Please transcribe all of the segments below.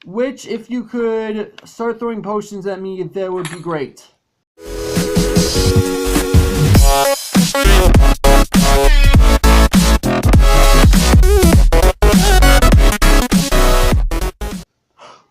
which if you could start throwing potions at me, that would be great.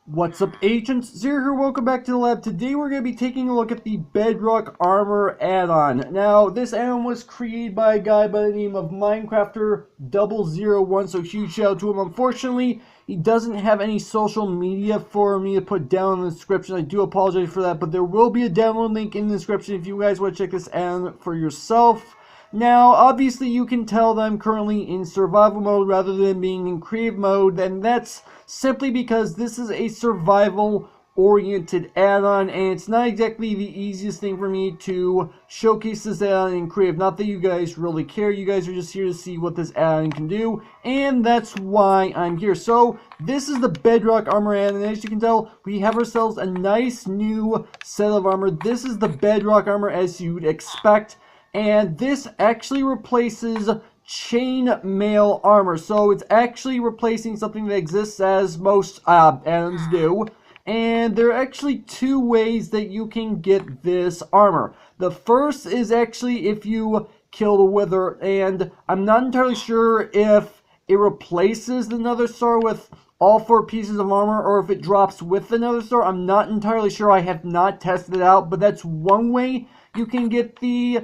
What's up, agents? Zer here, welcome back to the lab. Today we're going to be taking a look at the Bedrock Armor add-on. Now, this add-on was created by a guy by the name of Minecrafter001, so huge shout out to him. Unfortunately, he doesn't have any social media for me to put down in the description. I do apologize for that, but there will be a download link in the description if you guys want to check this add-on for yourself. Now, obviously, you can tell that I'm currently in survival mode rather than being in creative mode, and that's simply because this is a survival-oriented add-on, and it's not exactly the easiest thing for me to showcase this add-on in creative. Not that you guys really care, you guys are just here to see what this add-on can do, and that's why I'm here. So, this is the Bedrock Armor add-on, and as you can tell, we have ourselves a nice new set of armor. This is the Bedrock Armor as you'd expect. And this actually replaces chainmail armor. So it's actually replacing something that exists as most add-ons do. And there are actually two ways that you can get this armor. The first is actually if you kill the Wither. And I'm not entirely sure if it replaces the Nether Star with all 4 pieces of armor or if it drops with the Nether Star. I'm not entirely sure. I have not tested it out. But that's one way you can get the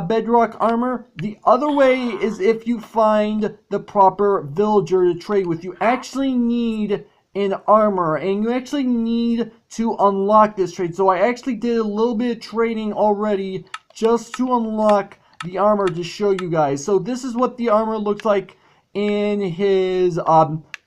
Bedrock Armor. The other way is if you find the proper villager to trade with. You actually need an armor, and you actually need to unlock this trade. So I actually did a little bit of trading already just to unlock the armor to show you guys. So this is what the armor looks like in his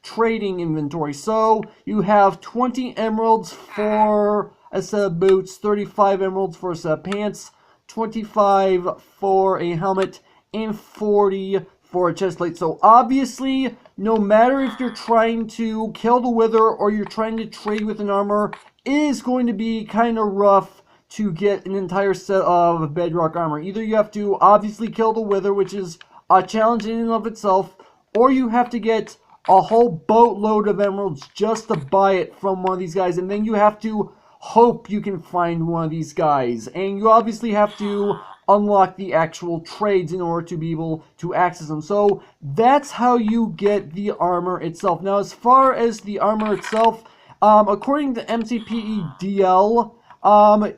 trading inventory. So you have 20 emeralds for a set of boots, 35 emeralds for a set of pants, 25 for a helmet, and 40 for a chestplate. So obviously, no matter if you're trying to kill the Wither or you're trying to trade with an armor, it is going to be kind of rough to get an entire set of Bedrock Armor. Either you have to obviously kill the Wither, which is a challenge in and of itself, or you have to get a whole boatload of emeralds just to buy it from one of these guys, and then you have to hope you can find one of these guys. And you obviously have to unlock the actual trades in order to be able to access them. So that's how you get the armor itself. Now, as far as the armor itself, according to MCPEDL,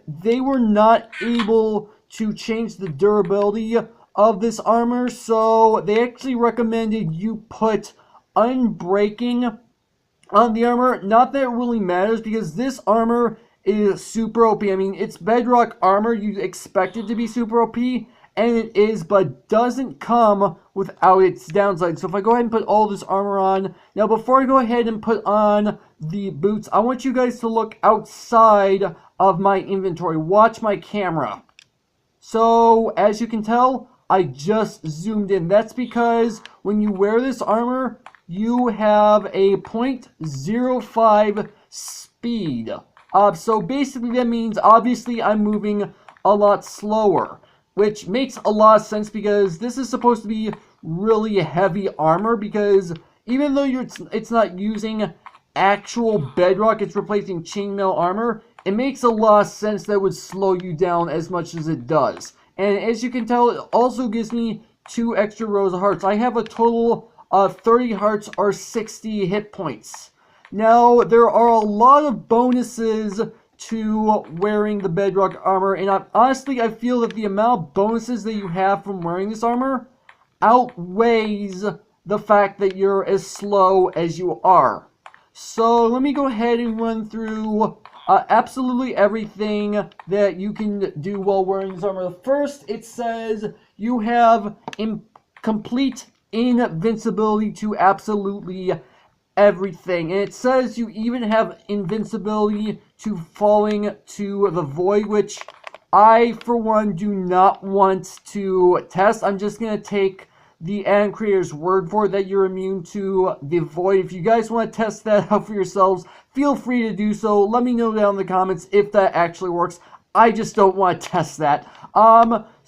they were not able to change the durability of this armor, so they actually recommended you put unbreaking on the armor. Not that it really matters, because this armor is super OP. I mean, it's Bedrock Armor. You expect it to be super OP, and it is, but doesn't come without its downside. So if I go ahead and put all this armor on, now before I go ahead and put on the boots, I want you guys to look outside of my inventory. Watch my camera. So, as you can tell, I just zoomed in. That's because when you wear this armor, you have a 0.05 speed. So basically that means obviously I'm moving a lot slower, which makes a lot of sense because this is supposed to be really heavy armor, because even though it's not using actual bedrock, it's replacing chainmail armor, it makes a lot of sense that it would slow you down as much as it does. And as you can tell, it also gives me 2 extra rows of hearts. I have a total of 30 hearts or 60 hit points. Now, there are a lot of bonuses to wearing the Bedrock Armor, and honestly, I feel that the amount of bonuses that you have from wearing this armor outweighs the fact that you're as slow as you are. So, let me go ahead and run through absolutely everything that you can do while wearing this armor. First, it says you have complete invincibility to absolutely everything, and it says you even have invincibility to falling to the void, which I for one do not want to test. I'm just gonna take the add-on creator's word for it that you're immune to the void. If you guys want to test that out for yourselves, feel free to do so. Let me know down in the comments if that actually works. I just don't want to test that.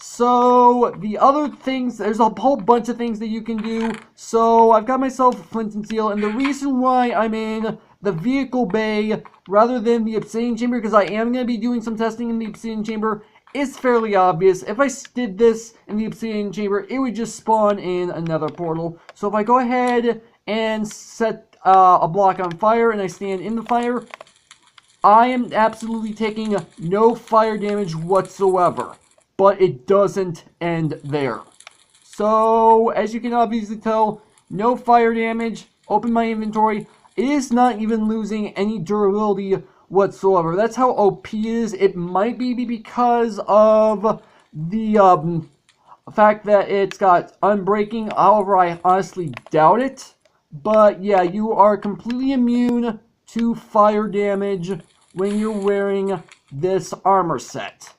So the other things, there's a whole bunch of things that you can do. So I've got myself a flint and steel, and the reason why I'm in the vehicle bay rather than the obsidian chamber, because I am going to be doing some testing in the obsidian chamber, is fairly obvious. If I did this in the obsidian chamber, it would just spawn in another portal. So if I go ahead and set a block on fire and I stand in the fire, I am absolutely taking no fire damage whatsoever. But it doesn't end there. So, as you can obviously tell, no fire damage. Open my inventory. It is not even losing any durability whatsoever. That's how OP it is. It might be because of the fact that it's got unbreaking. However, I honestly doubt it. But yeah, you are completely immune to fire damage when you're wearing this armor set.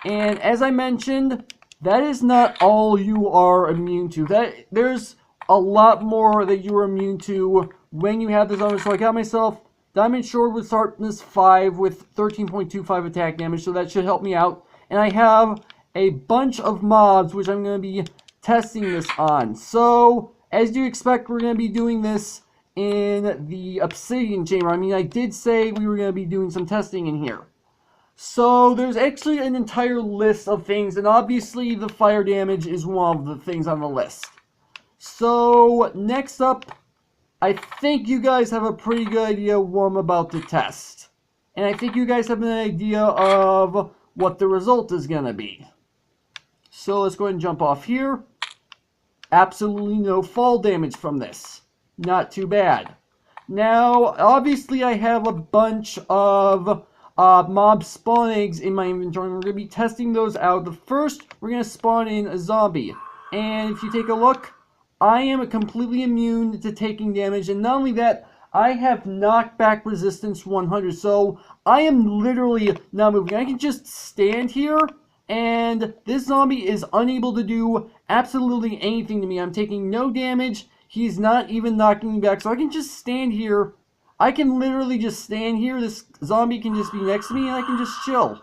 And as I mentioned, that is not all you are immune to. There's a lot more that you are immune to when you have this armor. So I got myself Diamond Sword with Sharpness 5 with 13.25 attack damage, so that should help me out. And I have a bunch of mobs which I'm going to be testing this on. So, as you expect, we're going to be doing this in the Obsidian Chamber. I mean, I did say we were going to be doing some testing in here. So, there's actually an entire list of things, and obviously the fire damage is one of the things on the list. So, next up, I think you guys have a pretty good idea what I'm about to test. And I think you guys have an idea of what the result is going to be. So, let's go ahead and jump off here. Absolutely no fall damage from this. Not too bad. Now, obviously I have a bunch of mob spawn eggs in my inventory. We're going to be testing those out. The first, we're going to spawn in a zombie. And if you take a look, I am completely immune to taking damage. And not only that, I have knockback resistance 100. So I am literally not moving. I can just stand here, and this zombie is unable to do absolutely anything to me. I'm taking no damage. He's not even knocking me back. So I can just stand here. I can literally just stand here. This zombie can just be next to me, and I can just chill.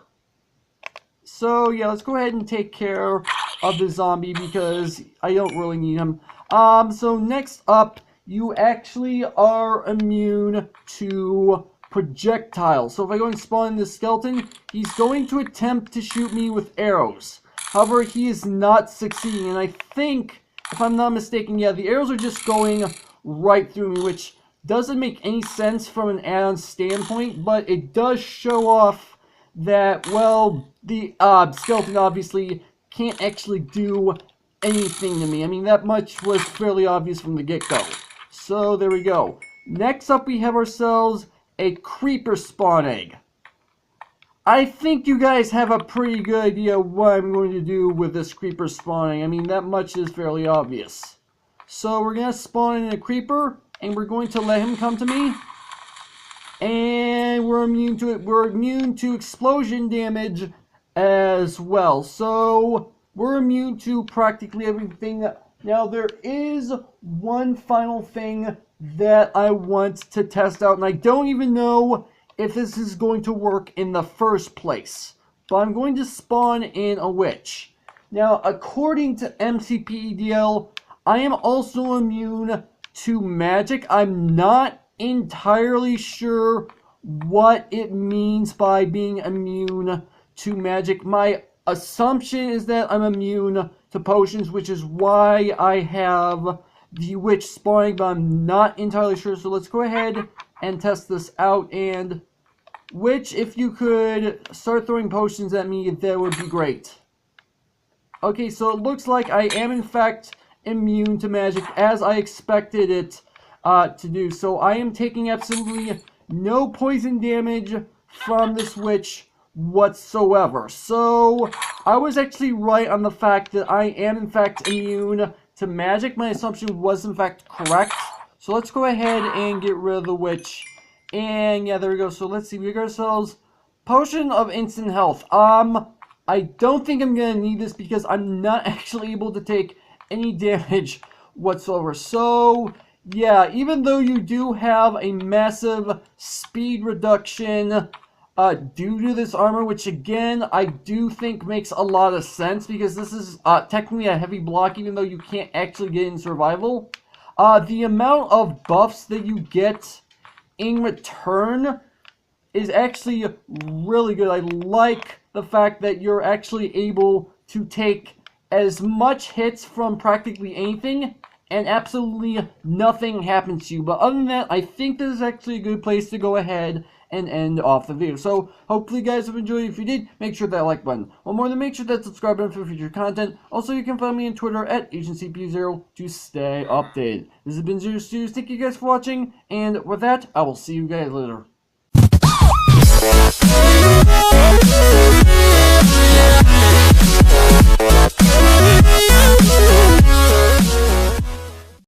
So, yeah, let's go ahead and take care of the zombie because I don't really need him. So next up, you actually are immune to projectiles. So if I go and spawn in this skeleton, he's going to attempt to shoot me with arrows. However, he is not succeeding, and I think, if I'm not mistaken, yeah, the arrows are just going right through me, which doesn't make any sense from an add-on standpoint, but it does show off that, well, the skeleton obviously can't actually do anything to me. I mean, that much was fairly obvious from the get-go. So, there we go. Next up, we have ourselves a creeper spawn egg. I think you guys have a pretty good idea what I'm going to do with this creeper spawning. I mean, that much is fairly obvious. So, we're going to spawn in a creeper, and we're going to let him come to me. And we're immune to it. We're immune to explosion damage as well. So, we're immune to practically everything. Now, there is one final thing that I want to test out, and I don't even know if this is going to work in the first place. But I'm going to spawn in a witch. Now, according to MCPEDL, I am also immune to magic. I'm not entirely sure what it means by being immune to magic. My assumption is that I'm immune to potions, which is why I have the witch spawning, but I'm not entirely sure. So let's go ahead and test this out. And witch, if you could start throwing potions at me, that would be great. Okay, so it looks like I am in fact immune to magic, as I expected it to do. So I am taking absolutely no poison damage from this witch whatsoever. So I was actually right on the fact that I am in fact immune to magic. My assumption was in fact correct. So let's go ahead and get rid of the witch. And yeah, there we go. So let's see, we got ourselves potion of instant health. I don't think I'm gonna need this because I'm not actually able to take any damage whatsoever. So yeah, even though you do have a massive speed reduction due to this armor, which again, I do think makes a lot of sense because this is technically a heavy block, even though you can't actually get in survival. The amount of buffs that you get in return is actually really good. I like the fact that you're actually able to take as much hits from practically anything and absolutely nothing happens to you. But other than that, I think this is actually a good place to go ahead and end off the video. So hopefully you guys have enjoyed. If you did, make sure that like button. One more, then make sure that subscribe button for future content. Also, you can find me on Twitter at AgentCP0 to stay updated. This has been Zer0's. Thank you guys for watching, and with that, I will see you guys later.